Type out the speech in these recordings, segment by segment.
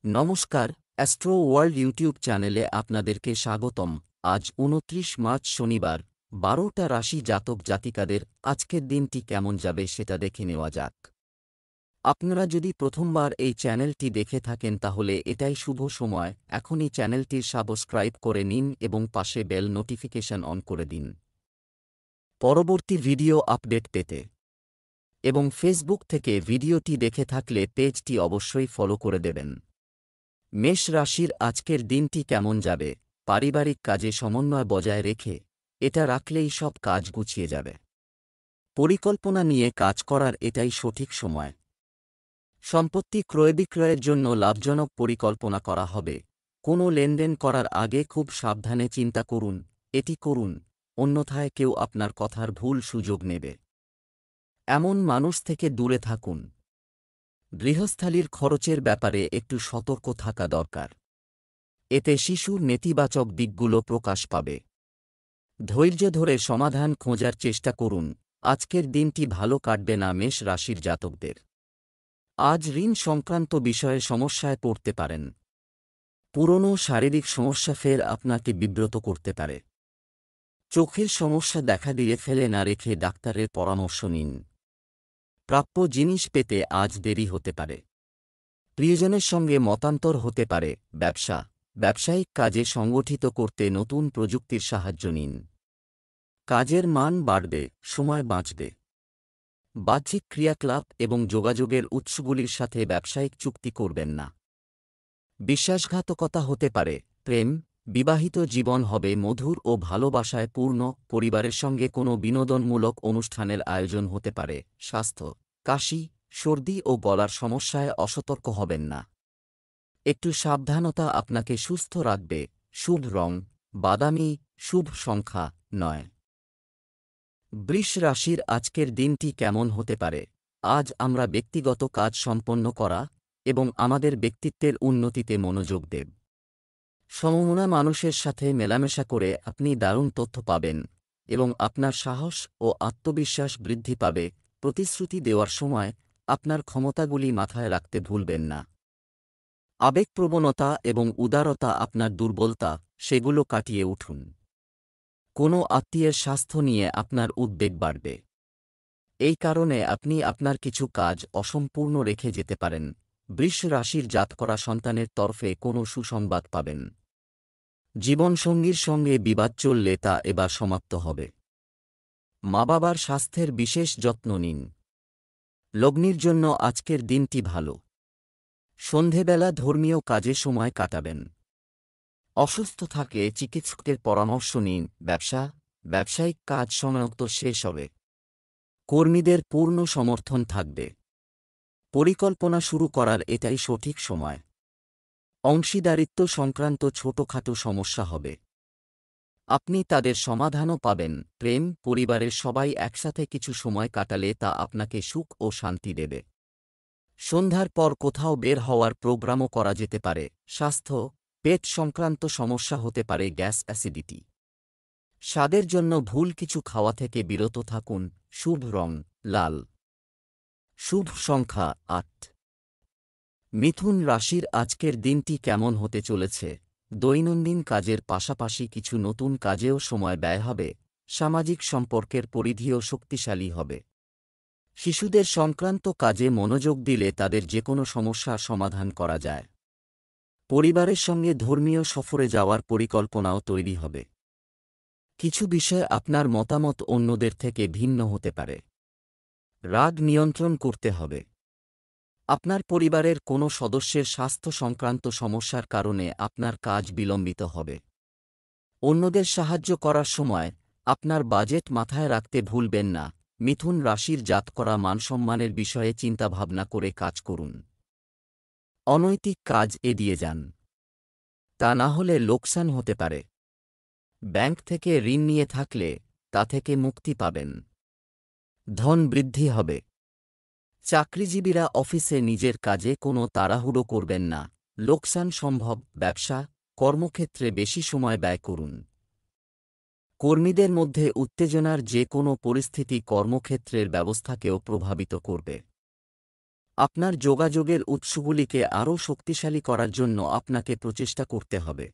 নমস্কার, astro world YouTube চ্যানেলে আপনাদেরকে স্বাগতম। আজ ২৯ মার্চ শনিবার, ১২টা রাশি জাতক জাতিকাদের আজকের দিনটি কেমন যাবে সেটা দেখে নেওয়া যাক। আপনারা যদি প্রথমবার এই চ্যানেলটি দেখে থাকেন তাহলে এটাই শুভ সময়, এখনই চ্যানেলটির সাবস্ক্রাইব করে নিন এবং পাশে বেল নোটিফিকেশন অন করে দিন পরবর্তী ভিডিও আপডেট পেতে। এবং ফেসবুক থেকে ভিডিওটি দেখে থাকলে পেজটি অবশ্যই ফলো করে দেবেন। মেষ রাশির আজকের দিনটি কেমন যাবে? পারিবারিক কাজে সমন্বয় বজায় রেখে এটা রাখলেই সব কাজ গুছিয়ে যাবে। পরিকল্পনা নিয়ে কাজ করার এটাই সঠিক সময়। সম্পত্তি ক্রয় বিক্রয়ের জন্য লাভজনক পরিকল্পনা করা হবে। কোনো লেনদেন করার আগে খুব সাবধানে চিন্তা করুন, এটি করুন, অন্যথায় কেউ আপনার কথার ভুল সুযোগ নেবে। এমন মানুষ থেকে দূরে থাকুন। গৃহস্থালির খরচের ব্যাপারে একটু সতর্ক থাকা দরকার। এতে শিশুর নেতিবাচক দিকগুলো প্রকাশ পাবে। ধৈর্য ধরে সমাধান খোঁজার চেষ্টা করুন। আজকের দিনটি ভালো কাটবে না মেষ রাশির জাতকদের। আজ ঋণ সংক্রান্ত বিষয়ে সমস্যায় পড়তে পারেন। পুরনো শারীরিক সমস্যা ফের আপনাকে বিব্রত করতে পারে। চোখের সমস্যা দেখা দিয়ে ফেলে না রেখে ডাক্তারের পরামর্শ নিন। প্রাপ্য জিনিস পেতে আজ দেরি হতে পারে। প্রিয়জনের সঙ্গে মতান্তর হতে পারে। ব্যবসায়িক কাজে সংগঠিত করতে নতুন প্রযুক্তির সাহায্য নিন। কাজের মান বাড়বে, সময় বাঁচবে। বাহ্যিক ক্রিয়াকলাপ এবং যোগাযোগের উৎসগুলির সাথে ব্যবসায়িক চুক্তি করবেন না। বিশ্বাসঘাতকতা হতে পারে। প্রেম, বিবাহিত জীবন হবে মধুর ও ভালোবাসায় পূর্ণ। পরিবারের সঙ্গে কোনো বিনোদনমূলক অনুষ্ঠানের আয়োজন হতে পারে। স্বাস্থ্য, কাশি, সর্দি ও গলার সমস্যায় অসতর্ক হবেন না। একটু সাবধানতা আপনাকে সুস্থ রাখবে। শুভ রং বাদামি, শুভ সংখ্যা ৯। বৃষ রাশির আজকের দিনটি কেমন হতে পারে? আজ আমরা ব্যক্তিগত কাজ সম্পন্ন করা এবং আমাদের ব্যক্তিত্বের উন্নতিতে মনোযোগ দেব। সমমনা মানুষের সাথে মেলামেশা করে আপনি দারুণ তথ্য পাবেন এবং আপনার সাহস ও আত্মবিশ্বাস বৃদ্ধি পাবে। প্রতিশ্রুতি দেওয়ার সময় আপনার ক্ষমতাগুলি মাথায় রাখতে ভুলবেন না। আবেগপ্রবণতা এবং উদারতা আপনার দুর্বলতা, সেগুলো কাটিয়ে উঠুন। কোনো আত্মীয়ের স্বাস্থ্য নিয়ে আপনার উদ্বেগ বাড়বে। এই কারণে আপনি আপনার কিছু কাজ অসম্পূর্ণ রেখে যেতে পারেন। বৃষ রাশির জাতকরা সন্তানের তরফে কোনো সুসংবাদ পাবেন। জীবনসঙ্গীর সঙ্গে বিবাদ চললে তা এবার সমাপ্ত হবে। মা বাবার স্বাস্থ্যের বিশেষ যত্ন নিন। লগ্নির জন্য আজকের দিনটি ভালো। সন্ধেবেলা ধর্মীয় কাজে সময় কাটাবেন। অসুস্থ থাকলে চিকিৎসকের পরামর্শ নিন। ব্যবসায়িক কাজ সময়মতো শেষ হবে। কর্মীদের পূর্ণ সমর্থন থাকবে। পরিকল্পনা শুরু করার এটাই সঠিক সময়। অংশীদারিত্ব সংক্রান্ত ছোটখাটো সমস্যা হবে। আপনি তাদের সমাধানও পাবেন। প্রেম, পরিবারের সবাই একসাথে কিছু সময় কাটালে তা আপনাকে সুখ ও শান্তি দেবে। সন্ধ্যার পর কোথাও বের হওয়ার প্রোগ্রামও করা যেতে পারে। স্বাস্থ্য, পেট সংক্রান্ত সমস্যা হতে পারে। Gas, acidity. স্বাদের জন্য ভুল কিছু খাওয়া থেকে বিরত থাকুন। শুভ রং লাল। শুভ সংখ্যা ৮। মিথুন রাশির আজকের দিনটি কেমন হতে চলেছে? দৈনন্দিন কাজের পাশাপাশি কিছু নতুন কাজেও সময় ব্যয় হবে। সামাজিক সম্পর্কের পরিধিও শক্তিশালী হবে। শিশুদের সংক্রান্ত কাজে মনোযোগ দিলে তাদের যেকোনো সমস্যার সমাধান করা যায়। পরিবারের সঙ্গে ধর্মীয় সফরে যাওয়ার পরিকল্পনাও তৈরি হবে। কিছু বিষয়ে আপনার মতামত অন্যদের থেকে ভিন্ন হতে পারে। রাগ নিয়ন্ত্রণ করতে হবে। আপনার পরিবারের কোনো সদস্যের স্বাস্থ্য সংক্রান্ত সমস্যার কারণে আপনার কাজ বিলম্বিত হবে। অন্যদের সাহায্য করার সময় আপনার বাজেট মাথায় রাখতে ভুলবেন না। মিথুন রাশির জাতকরা মানসম্মানের বিষয়ে চিন্তাভাবনা করে কাজ করুন। অনৈতিক কাজ এড়িয়ে যান। তা না হলে লোকসান হতে পারে। ব্যাংক থেকে ঋণ নিয়ে থাকলে তা থেকে মুক্তি পাবেন। ধন বৃদ্ধি হবে। চাকরিজীবীরা অফিসে নিজের কাজে কোনো তাড়াহুড়ো করবেন না। লোকসান সম্ভব। ব্যবসা, কর্মক্ষেত্রে বেশি সময় ব্যয় করুন। কর্মীদের মধ্যে উত্তেজনার যে কোনো পরিস্থিতি কর্মক্ষেত্রের ব্যবস্থাকেও প্রভাবিত করবে। আপনার যোগাযোগের উৎসগুলিকে আরও শক্তিশালী করার জন্য আপনাকে প্রচেষ্টা করতে হবে।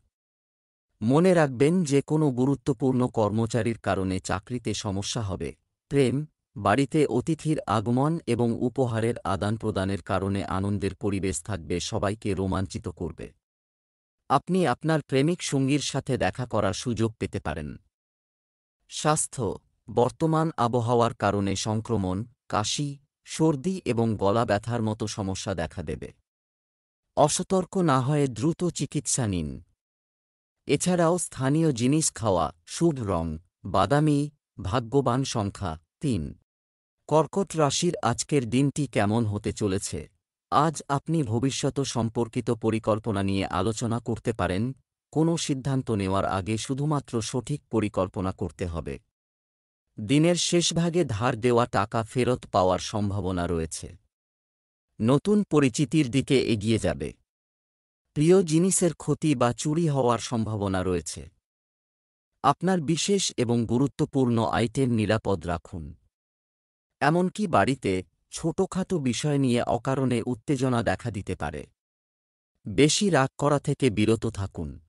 মনে রাখবেন যে কোনো গুরুত্বপূর্ণ কর্মচারীর কারণে চাকরিতে সমস্যা হবে। প্রেম, বাড়িতে অতিথির আগমন এবং উপহারের আদান-প্রদানের কারণে আনন্দের পরিবেশ থাকবে, সবাইকে রোমাঞ্চিত করবে। আপনি আপনার প্রেমিক সঙ্গীর সাথে দেখা করার সুযোগ পেতে পারেন। স্বাস্থ্য, বর্তমান আবহাওয়ার কারণে সংক্রমণ, কাশি, সর্দি এবং গলা ব্যথার মতো সমস্যা দেখা দেবে। অসতর্ক না হয়ে দ্রুত চিকিৎসা নিন। এছাড়াও স্থানীয় জিনিস খাওয়া, শুভ রং বাদামি, ভাগ্যবান সংখ্যা ৩। কর্কট রাশির আজকের দিনটি কেমন হতে চলেছে? আজ আপনি ভবিষ্যৎ সম্পর্কিত পরিকল্পনা নিয়ে আলোচনা করতে পারেন। কোনো সিদ্ধান্ত নেওয়ার আগে শুধুমাত্র সঠিক পরিকল্পনা করতে হবে। দিনের শেষভাগে ধার দেওয়া টাকা ফেরত পাওয়ার সম্ভাবনা রয়েছে। নতুন পরিচিতির দিকে এগিয়ে যাবে। প্রিয় জিনিসের ক্ষতি বা চুরি হওয়ার সম্ভাবনা রয়েছে। আপনার বিশেষ এবং গুরুত্বপূর্ণ আইটেম নিরাপদ রাখুন। এমনকি বাড়িতে ছোটখাটো বিষয় নিয়ে অকারণে উত্তেজনা দেখা দিতে পারে। বেশি রাগ করা থেকে বিরত থাকুন।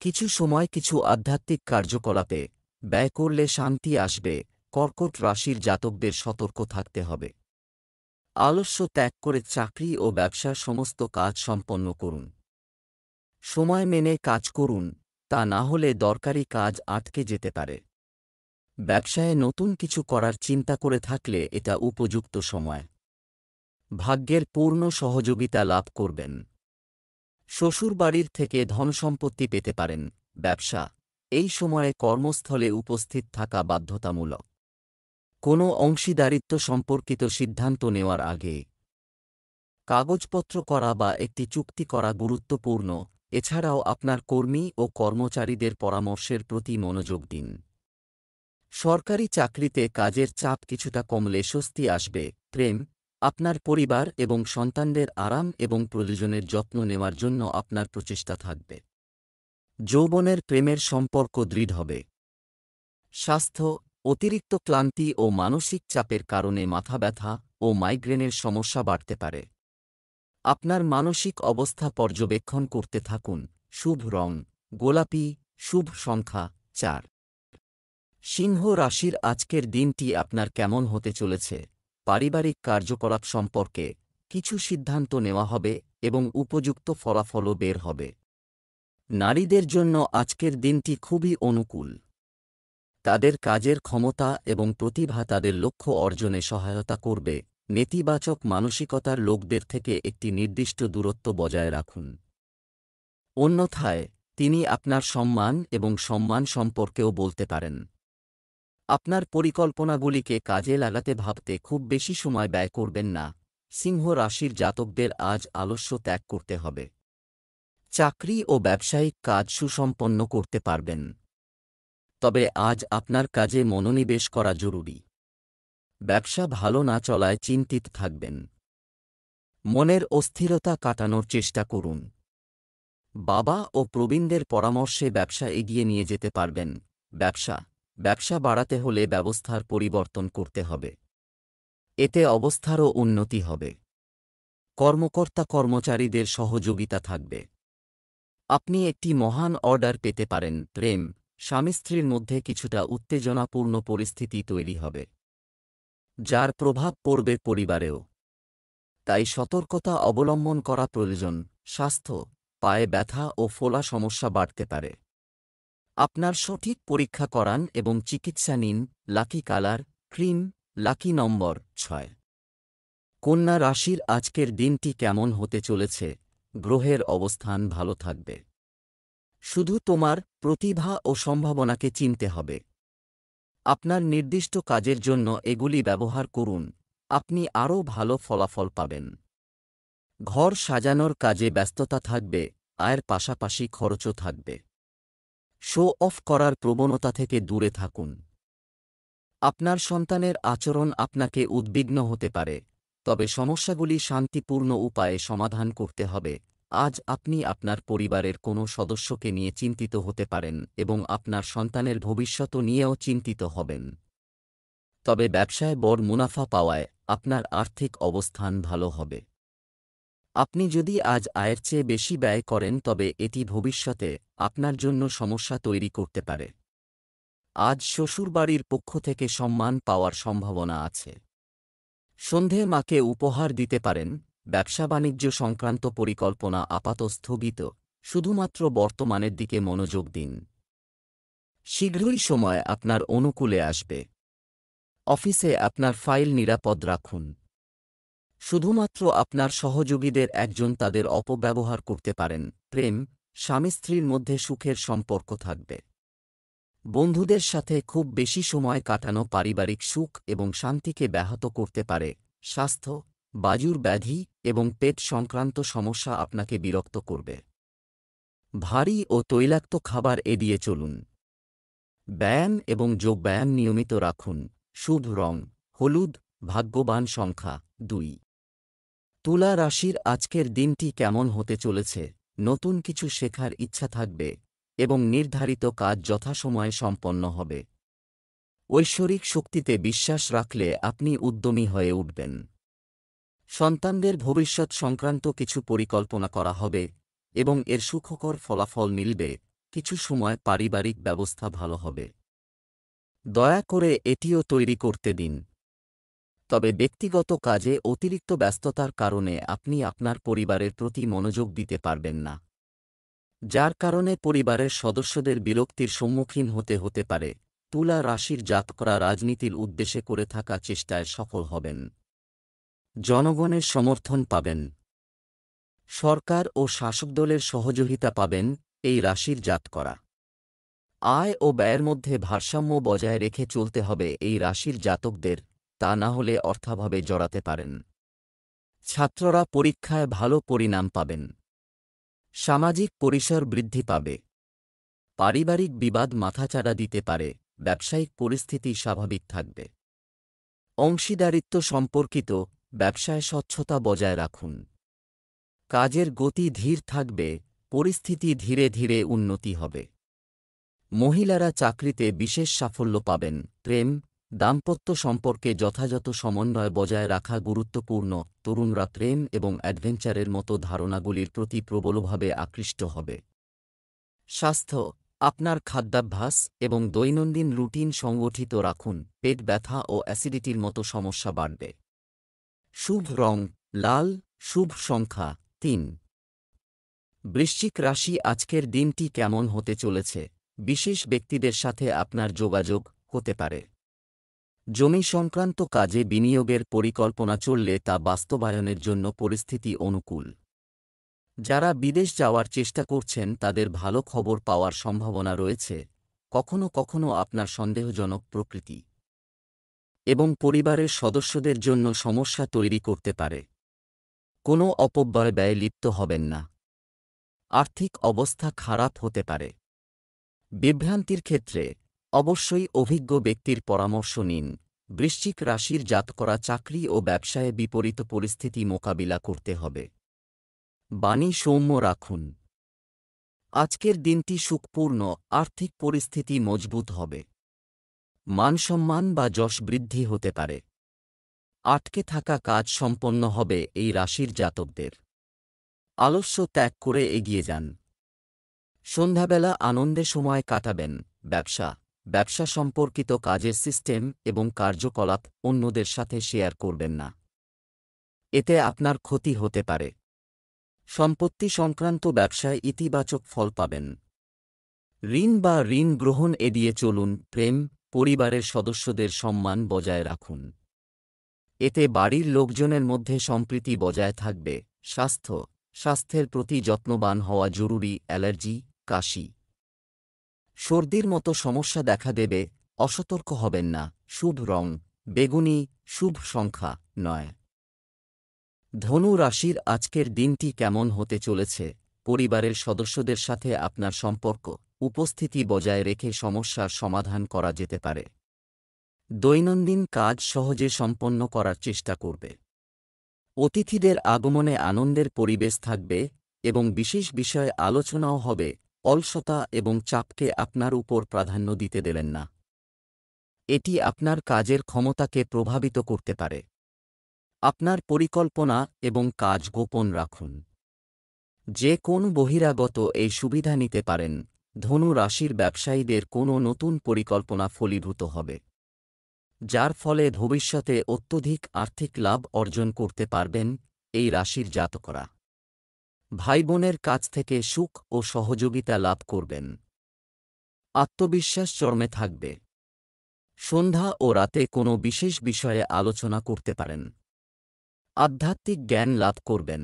কিছু সময় কিছু আধ্যাত্মিক কার্যকলাপে ব্যয় করলে শান্তি আসবে। কর্কট রাশির জাতকদের সতর্ক থাকতে হবে। আলস্য ত্যাগ করে চাকরি ও ব্যবসার সমস্ত কাজ সম্পন্ন করুন। সময় মেনে কাজ করুন, তা না হলে দরকারি কাজ আটকে যেতে পারে। ব্যবসায়ে নতুন কিছু করার চিন্তা করে থাকলে এটা উপযুক্ত সময়। ভাগ্যের পূর্ণ সহযোগিতা লাভ করবেন। শ্বশুরবাড়ির থেকে ধনসম্পত্তি পেতে পারেন। ব্যবসা, এই সময়ে কর্মস্থলে উপস্থিত থাকা বাধ্যতামূলক। কোনো অংশীদারিত্ব সম্পর্কিত সিদ্ধান্ত নেওয়ার আগে কাগজপত্র করা বা একটি চুক্তি করা গুরুত্বপূর্ণ। এছাড়াও আপনার কর্মী ও কর্মচারীদের পরামর্শের প্রতি মনোযোগ দিন। সরকারি চাকরিতে কাজের চাপ কিছুটা কমলে স্বস্তি আসবে। প্রেম, আপনার পরিবার এবং সন্তানদের আরাম এবং প্রয়োজনের যত্ন নেওয়ার জন্য আপনার প্রচেষ্টা থাকবে। যৌবনের প্রেমের সম্পর্ক দৃঢ় হবে। স্বাস্থ্য, অতিরিক্ত ক্লান্তি ও মানসিক চাপের কারণে মাথা ব্যথা ও মাইগ্রেনের সমস্যা বাড়তে পারে। আপনার মানসিক অবস্থা পর্যবেক্ষণ করতে থাকুন। শুভ রং গোলাপি, শুভ সংখ্যা ৪। সিংহ রাশির আজকের দিনটি আপনার কেমন হতে চলেছে? পারিবারিক কার্যকলাপ সম্পর্কে কিছু সিদ্ধান্ত নেওয়া হবে এবং উপযুক্ত ফলাফলও বের হবে। নারীদের জন্য আজকের দিনটি খুবই অনুকূল। তাদের কাজের ক্ষমতা এবং প্রতিভা তাদের লক্ষ্য অর্জনে সহায়তা করবে। নেতিবাচক মানসিকতার লোকদের থেকে একটি নির্দিষ্ট দূরত্ব বজায় রাখুন। অন্যথায় তিনি আপনার সম্মান এবং সম্মান সম্পর্কেও বলতে পারেন। আপনার পরিকল্পনাগুলিকে কাজে লাগাতে ভাবতে খুব বেশি সময় ব্যয় করবেন না। সিংহ রাশির জাতকদের আজ আলস্য ত্যাগ করতে হবে। চাকরি ও ব্যবসায়িক কাজ সুসম্পন্ন করতে পারবেন। তবে আজ আপনার কাজে মনোনিবেশ করা জরুরি। ব্যবসা ভালো না চলায় চিন্তিত থাকবেন। মনের অস্থিরতা কাটানোর চেষ্টা করুন। বাবা ও প্রবীণদের পরামর্শে ব্যবসা এগিয়ে নিয়ে যেতে পারবেন। ব্যবসা বাড়াতে হলে ব্যবস্থার পরিবর্তন করতে হবে। এতে অবস্থারও উন্নতি হবে। কর্মকর্তা কর্মচারীদের সহযোগিতা থাকবে। আপনি একটি মহান অর্ডার পেতে পারেন। প্রেম, স্বামী স্ত্রীর মধ্যে কিছুটা উত্তেজনাপূর্ণ পরিস্থিতি তৈরি হবে, যার প্রভাব পড়বে পরিবারেও। তাই সতর্কতা অবলম্বন করা প্রয়োজন। স্বাস্থ্য, পায়ে ব্যথা ও ফোলা সমস্যা বাড়তে পারে। আপনার সঠিক পরীক্ষা করান এবং চিকিৎসা নিন। লাকি কালার ক্রিম, লাকি নম্বর ৬। কন্যা রাশির আজকের দিনটি কেমন হতে চলেছে? গ্রহের অবস্থান ভালো থাকবে। শুধু তোমার প্রতিভা ও সম্ভাবনাকে চিনতে হবে। আপনার নির্দিষ্ট কাজের জন্য এগুলি ব্যবহার করুন। আপনি আরও ভালো ফলাফল পাবেন। ঘর সাজানোর কাজে ব্যস্ততা থাকবে। আয়ের পাশাপাশি খরচও থাকবে। শো অফ করার প্রবণতা থেকে দূরে থাকুন। আপনার সন্তানের আচরণ আপনাকে উদ্বিগ্ন হতে পারে, তবে সমস্যাগুলি শান্তিপূর্ণ উপায়ে সমাধান করতে হবে। আজ আপনি আপনার পরিবারের কোনো সদস্যকে নিয়ে চিন্তিত হতে পারেন এবং আপনার সন্তানের ভবিষ্যৎ নিয়েও চিন্তিত হবেন। তবে ব্যবসায় বড় মুনাফা পাওয়ায় আপনার আর্থিক অবস্থান ভালো হবে। আপনি যদি আজ আয়ের চেয়ে বেশি ব্যয় করেন তবে এটি ভবিষ্যতে আপনার জন্য সমস্যা তৈরি করতে পারে। আজ শ্বশুরবাড়ির পক্ষ থেকে সম্মান পাওয়ার সম্ভাবনা আছে। সন্ধে মাকে উপহার দিতে পারেন। ব্যবসা-বাণিজ্য সংক্রান্ত পরিকল্পনা আপাতত স্থগিত, শুধুমাত্র বর্তমানের দিকে মনোযোগ দিন। শীঘ্রই সময় আপনার অনুকূলে আসবে। অফিসে আপনার ফাইল নিরাপদ রাখুন। শুধুমাত্র আপনার সহযোগীদের একজন তাদের অপব্যবহার করতে পারেন। প্রেম, স্বামী-স্ত্রীর মধ্যে সুখের সম্পর্ক থাকবে। বন্ধুদের সাথে খুব বেশি সময় কাটানো পারিবারিক সুখ এবং শান্তিকে ব্যাহত করতে পারে। স্বাস্থ্য, বায়ুর ব্যাধি এবং পেট সংক্রান্ত সমস্যা আপনাকে বিরক্ত করবে। ভারী ও তৈলাক্ত খাবার এড়িয়ে চলুন। ব্যায়াম এবং যোগব্যায়াম নিয়মিত রাখুন। শুভ রং হলুদ, ভাগ্যবান সংখ্যা 2। তুলা রাশির আজকের দিনটি কেমন হতে চলেছে? নতুন কিছু শেখার ইচ্ছা থাকবে এবং নির্ধারিত কাজ যথাসময়ে সম্পন্ন হবে। ঐশ্বরিক শক্তিতে বিশ্বাস রাখলে আপনি উদ্যমী হয়ে উঠবেন। সন্তানদের ভবিষ্যৎ সংক্রান্ত কিছু পরিকল্পনা করা হবে এবং এর সুখকর ফলাফল মিলবে। কিছু সময় পারিবারিক ব্যবস্থা ভালো হবে। দয়া করে এটিও তৈরি করতে দিন। তবে ব্যক্তিগত কাজে অতিরিক্ত ব্যস্ততার কারণে আপনি আপনার পরিবারের প্রতি মনোযোগ দিতে পারবেন না, যার কারণে পরিবারের সদস্যদের বিরক্তির সম্মুখীন হতে পারে। তুলা রাশির জাতকরা রাজনীতির উদ্দেশ্যে করে থাকা চেষ্টায় সফল হবেন। জনগণের সমর্থন পাবেন। সরকার ও শাসক দলের সহযোগিতা পাবেন। এই রাশির জাতকরা আয় ও ব্যয়ের মধ্যে ভারসাম্য বজায় রেখে চলতে হবে এই রাশির জাতকদের, তা না হলে অর্থাভাবে জড়াতে পারেন। ছাত্ররা পরীক্ষায় ভালো পরিণাম পাবেন। সামাজিক পরিসর বৃদ্ধি পাবে। পারিবারিক বিবাদ মাথাচাড়া দিতে পারে। ব্যবসায়িক পরিস্থিতি স্বাভাবিক থাকবে। অংশীদারিত্ব সম্পর্কিত ব্যবসায় স্বচ্ছতা বজায় রাখুন। কাজের গতি ধীর থাকবে। পরিস্থিতি ধীরে ধীরে উন্নতি হবে। মহিলারা চাকরিতে বিশেষ সাফল্য পাবেন। প্রেম, দাম্পত্য সম্পর্কে যথাযথ সমন্বয় বজায় রাখা গুরুত্বপূর্ণ। তরুণরা প্রেম এবং অ্যাডভেঞ্চারের মতো ধারণাগুলির প্রতি প্রবলভাবে আকৃষ্ট হবে। স্বাস্থ্য, আপনার খাদ্যাভ্যাস এবং দৈনন্দিন রুটিন সংগঠিত রাখুন। পেট ব্যথা ও অ্যাসিডিটির মতো সমস্যা বাড়বে। শুভ রং লাল, শুভ সংখ্যা 3। বৃশ্চিক রাশি আজকের দিনটি কেমন হতে চলেছে? বিশেষ ব্যক্তিদের সাথে আপনার যোগাযোগ হতে পারে। জমি সংক্রান্ত কাজে বিনিয়োগের পরিকল্পনা চললে তা বাস্তবায়নের জন্য পরিস্থিতি অনুকূল। যারা বিদেশ যাওয়ার চেষ্টা করছেন তাদের ভালো খবর পাওয়ার সম্ভাবনা রয়েছে। কখনো কখনো আপনার সন্দেহজনক প্রকৃতি এবং পরিবারের সদস্যদের জন্য সমস্যা তৈরি করতে পারে। কোনো অপব্যয় ব্যয়ে লিপ্ত হবেন না। আর্থিক অবস্থা খারাপ হতে পারে। বিভ্রান্তির ক্ষেত্রে অবশ্যই অভিজ্ঞ ব্যক্তির পরামর্শ নিন। বৃশ্চিক রাশির জাতকরা চাকরি ও ব্যবসায়ে বিপরীত পরিস্থিতি মোকাবিলা করতে হবে। বাণী সৌম্য রাখুন। আজকের দিনটি সুখপূর্ণ। আর্থিক পরিস্থিতি মজবুত হবে। মানসম্মান বা যশ বৃদ্ধি হতে পারে। আটকে থাকা কাজ সম্পন্ন হবে এই রাশির জাতকদের। আলস্য ত্যাগ করে এগিয়ে যান। সন্ধ্যাবেলা আনন্দে সময় কাটাবেন। ব্যবসা সম্পর্কিত কাজের সিস্টেম এবং কার্যকলাপ অন্যদের সাথে শেয়ার করবেন না, এতে আপনার ক্ষতি হতে পারে। সম্পত্তি সংক্রান্ত ব্যবসায় ইতিবাচক ফল পাবেন। ঋণ বা ঋণ গ্রহণ এড়িয়ে চলুন। প্রেম, পরিবারের সদস্যদের সম্মান বজায় রাখুন, এতে বাড়ির লোকজনের মধ্যে সম্প্রীতি বজায় থাকবে। স্বাস্থ্যের প্রতি যত্নবান হওয়া জরুরি। অ্যালার্জি, কাশি, সর্দির মতো সমস্যা দেখা দেবে। অসতর্ক হবেন না। শুভ রং বেগুনি, শুভ সংখ্যা 9। ধনু রাশির আজকের দিনটি কেমন হতে চলেছে? পরিবারের সদস্যদের সাথে আপনার সম্পর্ক উপস্থিতি বজায় রেখে সমস্যার সমাধান করা যেতে পারে। দৈনন্দিন কাজ সহজে সম্পন্ন করার চেষ্টা করবে। অতিথিদের আগমনে আনন্দের পরিবেশ থাকবে এবং বিশেষ বিষয়ে আলোচনাও হবে। অলসতা এবং চাপকে আপনার উপর প্রাধান্য দিতে দেবেন না, এটি আপনার কাজের ক্ষমতাকে প্রভাবিত করতে পারে। আপনার পরিকল্পনা এবং কাজ গোপন রাখুন। যে কোন বহিরাগত এই সুবিধা নিতে পারেন। ধনু রাশির ব্যবসায়ীদের কোনো নতুন পরিকল্পনা ফলীভূত হবে, যার ফলে ভবিষ্যতে অত্যধিক আর্থিক লাভ অর্জন করতে পারবেন এই রাশির জাতকরা। ভাইবোনের কাছ থেকে সুখ ও সহযোগিতা লাভ করবেন। আত্মবিশ্বাস চরমে থাকবে। সন্ধ্যা ও রাতে কোনো বিশেষ বিষয়ে আলোচনা করতে পারেন। আধ্যাত্মিক জ্ঞান লাভ করবেন।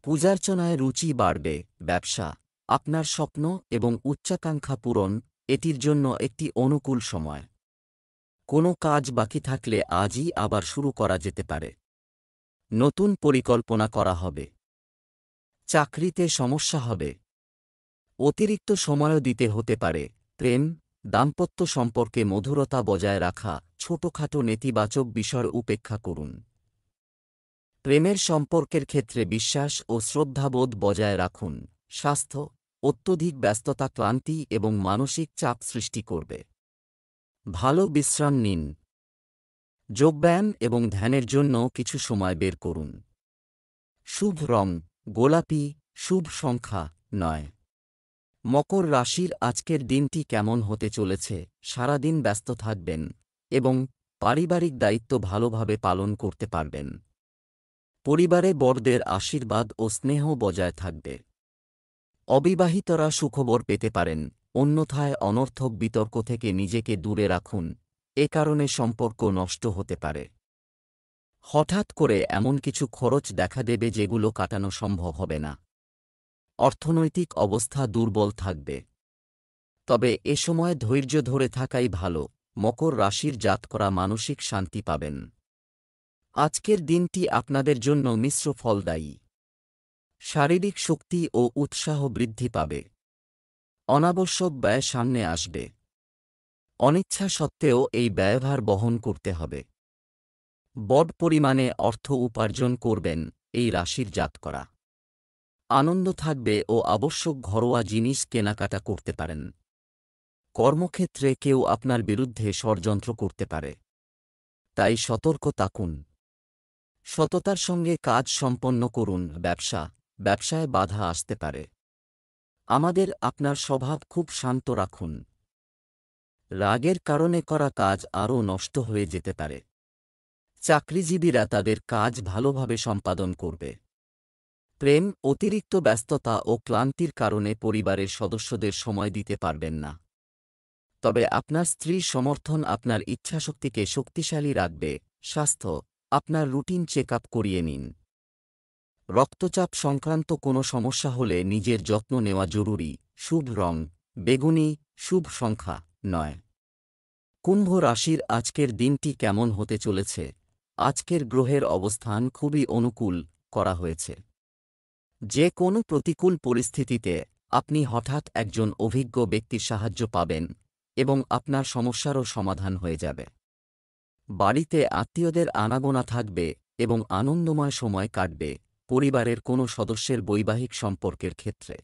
পূজার্চনায় রুচি বাড়বে। ব্যবসা, আপনার স্বপ্ন এবং উচ্চাকাঙ্ক্ষা পূরণ, এটির জন্য একটি অনুকূল সময়। কোনো কাজ বাকি থাকলে আজই আবার শুরু করা যেতে পারে। নতুন পরিকল্পনা করা হবে। চাকরিতে সমস্যা হবে। অতিরিক্ত সময়ও দিতে হতে পারে। প্রেম, দাম্পত্য সম্পর্কে মধুরতা বজায় রাখা, ছোটখাটো নেতিবাচক বিষয় উপেক্ষা করুন। প্রেমের সম্পর্কের ক্ষেত্রে বিশ্বাস ও শ্রদ্ধাবোধ বজায় রাখুন। স্বাস্থ্য, অত্যধিক ব্যস্ততা ক্লান্তি এবং মানসিক চাপ সৃষ্টি করবে। ভালো বিশ্রাম নিন। যোগব্যায়াম এবং ধ্যানের জন্য কিছু সময় বের করুন। শুভ রং গোলাপি, শুভ সংখ্যা 9। মকর রাশির আজকের দিনটি কেমন হতে চলেছে? সারাদিন ব্যস্ত থাকবেন এবং পারিবারিক দায়িত্ব ভালোভাবে পালন করতে পারবেন। পরিবারে বড়দের আশীর্বাদ ও স্নেহ বজায় থাকবে। অবিবাহিতরা সুখবর পেতে পারেন, অন্যথায় অনর্থক বিতর্ক থেকে নিজেকে দূরে রাখুন, এ কারণে সম্পর্ক নষ্ট হতে পারে। হঠাৎ করে এমন কিছু খরচ দেখা দেবে যেগুলো কাটানো সম্ভব হবে না। অর্থনৈতিক অবস্থা দুর্বল থাকবে। তবে এ সময় ধৈর্য ধরে থাকাই ভালো। মকর রাশির জাতকরা মানসিক শান্তি পাবেন। আজকের দিনটি আপনাদের জন্য মিশ্র ফলদায়ী। শারীরিক শক্তি ও উৎসাহ বৃদ্ধি পাবে। অনাবশ্যক ব্যয় সামনে আসবে। অনিচ্ছা সত্ত্বেও এই ব্যয়ভার বহন করতে হবে। বড় পরিমাণে অর্থ উপার্জন করবেন এই রাশির জাতকরা। আনন্দ থাকবে ও আবশ্যক ঘরোয়া জিনিস কেনাকাটা করতে পারেন। কর্মক্ষেত্রে কেউ আপনার বিরুদ্ধে ষড়যন্ত্র করতে পারে, তাই সতর্ক থাকুন। সততার সঙ্গে কাজ সম্পন্ন করুন। ব্যবসায় বাধা আসতে পারে। আমাদের আপনার স্বভাব খুব শান্ত রাখুন। রাগের কারণে করা কাজ আরও নষ্ট হয়ে যেতে পারে। চাকরিজীবীরা তাদের কাজ ভালোভাবে সম্পাদন করবে। প্রেম, অতিরিক্ত ব্যস্ততা ও ক্লান্তির কারণে পরিবারের সদস্যদের সময় দিতে পারবেন না। তবে আপনার স্ত্রীর সমর্থন আপনার ইচ্ছাশক্তিকে শক্তিশালী রাখবে। স্বাস্থ্য, আপনার রুটিন চেক আপ করিয়ে নিন। রক্তচাপ সংক্রান্ত কোনো সমস্যা হলে নিজের যত্ন নেওয়া জরুরি। শুভ রং বেগুনি, শুভ সংখ্যা 9। কুম্ভ রাশির আজকের দিনটি কেমন হতে চলেছে? আজকের গ্রহের অবস্থান খুবই অনুকূল করা হয়েছে। যে কোনো প্রতিকূল পরিস্থিতিতে আপনি হঠাৎ একজন অভিজ্ঞ ব্যক্তির সাহায্য পাবেন এবং আপনার সমস্যারও সমাধান হয়ে যাবে। বাড়িতে আত্মীয়দের আনাগোনা থাকবে এবং আনন্দময় সময় কাটবে। পরিবারের কোনো সদস্যের বৈবাহিক সম্পর্কের ক্ষেত্রে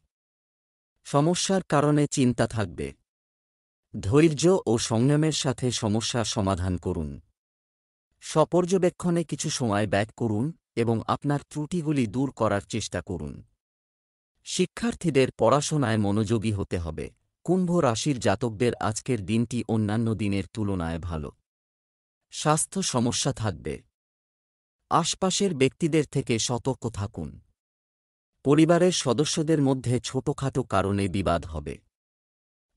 সমস্যার কারণে চিন্তা থাকবে। ধৈর্য ও সংযমের সাথে সমস্যার সমাধান করুন। স্বপর্যবেক্ষণে কিছু সময় ব্যয় করুন এবং আপনার ত্রুটিগুলি দূর করার চেষ্টা করুন। শিক্ষার্থীদের পড়াশোনায় মনোযোগী হতে হবে। কুম্ভ রাশির জাতকদের আজকের দিনটি অন্যান্য দিনের তুলনায় ভালো। স্বাস্থ্য সমস্যা থাকবে। আশপাশের ব্যক্তিদের থেকে সতর্ক থাকুন। পরিবারের সদস্যদের মধ্যে ছোটখাটো কারণে বিবাদ হবে।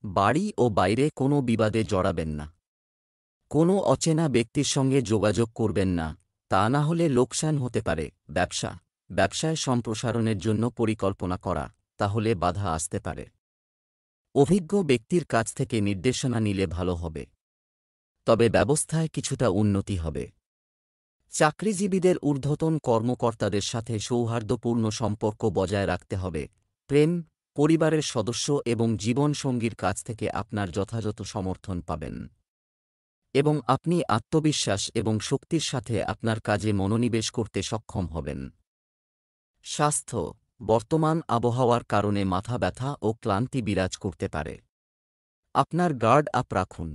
বাড়ি ও বাইরে কোনো বিবাদে জড়াবেন না। কোনো অচেনা ব্যক্তির সঙ্গে যোগাযোগ করবেন না, তা না হলে লোকসান হতে পারে। ব্যবসায় সম্প্রসারণের জন্য পরিকল্পনা করা, তাহলে বাধা আসতে পারে। অভিজ্ঞ ব্যক্তির কাছ থেকে নির্দেশনা নিলে ভালো হবে, তবে ব্যবস্থায় কিছুটা উন্নতি হবে। চাকরিজীবীদের ঊর্ধ্বতন কর্মকর্তাদের সাথে সৌহার্দ্যপূর্ণ সম্পর্ক বজায় রাখতে হবে। প্রেম, পরিবারের সদস্য এবং জীবনসঙ্গীর কাছ থেকে আপনার যথাযথ সমর্থন পাবেন এবং আপনি আত্মবিশ্বাস এবং শক্তির সাথে আপনার কাজে মনোনিবেশ করতে সক্ষম হবেন। স্বাস্থ্য, বর্তমান আবহাওয়ার কারণে মাথা ব্যথা ও ক্লান্তি বিরাজ করতে পারে। আপনার গার্ড আপ রাখুন।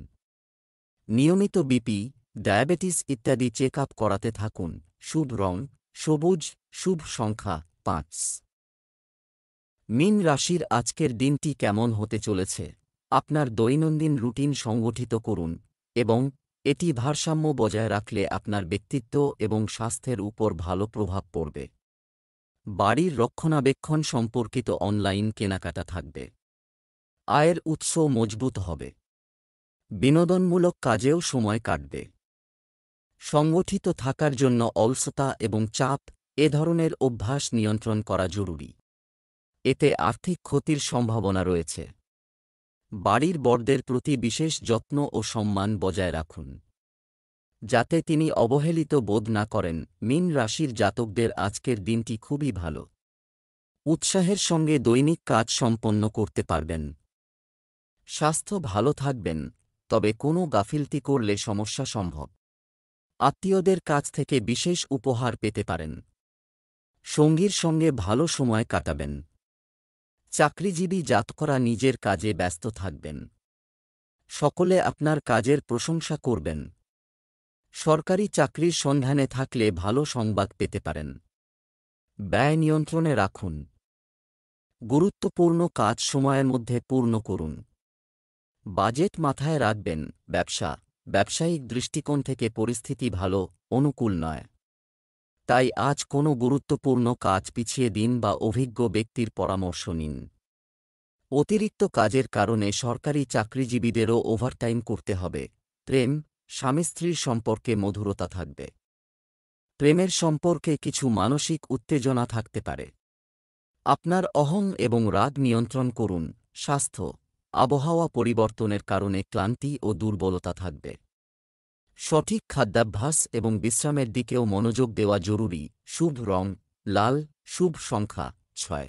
নিয়মিত বিপি, ডায়াবেটিস ইত্যাদি চেক আপ করাতে থাকুন। শুভ রং সবুজ, শুভ সংখ্যা 5। মীন রাশির আজকের দিনটি কেমন হতে চলেছে? আপনার দৈনন্দিন রুটিন সংগঠিত করুন এবং এটি ভারসাম্য বজায় রাখলে আপনার ব্যক্তিত্ব এবং স্বাস্থ্যের উপর ভালো প্রভাব পড়বে। বাড়ির রক্ষণাবেক্ষণ সম্পর্কিত অনলাইন কেনাকাটা থাকবে। আয়ের উৎস মজবুত হবে। বিনোদনমূলক কাজেও সময় কাটবে। সংগঠিত থাকার জন্য অলসতা এবং চাপ এ ধরনের অভ্যাস নিয়ন্ত্রণ করা জরুরি। এতে আর্থিক ক্ষতির সম্ভাবনা রয়েছে। বাড়ির বড়দের প্রতি বিশেষ যত্ন ও সম্মান বজায় রাখুন, যাতে তিনি অবহেলিত বোধ না করেন। মীন রাশির জাতকদের আজকের দিনটি খুবই ভালো। উৎসাহের সঙ্গে দৈনিক কাজ সম্পন্ন করতে পারবেন। স্বাস্থ্য ভালো থাকবেন, তবে কোনো গাফিলতি করলে সমস্যা সম্ভব। আত্মীয়দের কাছ থেকে বিশেষ উপহার পেতে পারেন। সঙ্গীর সঙ্গে ভালো সময় কাটাবেন। চাকরিজীবী জাতকরা নিজের কাজে ব্যস্ত থাকবেন। সকলে আপনার কাজের প্রশংসা করবেন। সরকারি চাকরির সন্ধানে থাকলে ভালো সংবাদ পেতে পারেন। ব্যয় নিয়ন্ত্রণে রাখুন। গুরুত্বপূর্ণ কাজ সময়ের মধ্যে পূর্ণ করুন। বাজেট মাথায় রাখবেন। ব্যবসায়িক দৃষ্টিকোণ থেকে পরিস্থিতি ভালো, অনুকূল নয়। তাই আজ কোনো গুরুত্বপূর্ণ কাজ পিছিয়ে দিন বা অভিজ্ঞ ব্যক্তির পরামর্শ নিন। অতিরিক্ত কাজের কারণে সরকারি চাকরিজীবীদেরও ওভারটাইম করতে হবে। প্রেম, স্বামী স্ত্রীর সম্পর্কে মধুরতা থাকবে। প্রেমের সম্পর্কে কিছু মানসিক উত্তেজনা থাকতে পারে। আপনার অহং এবং রাগ নিয়ন্ত্রণ করুন। স্বাস্থ্য, আবহাওয়া পরিবর্তনের কারণে ক্লান্তি ও দুর্বলতা থাকবে। সঠিক খাদ্যাভ্যাস এবং বিশ্রামের দিকেও মনোযোগ দেওয়া জরুরি। শুভ রং লাল, শুভ সংখ্যা 6।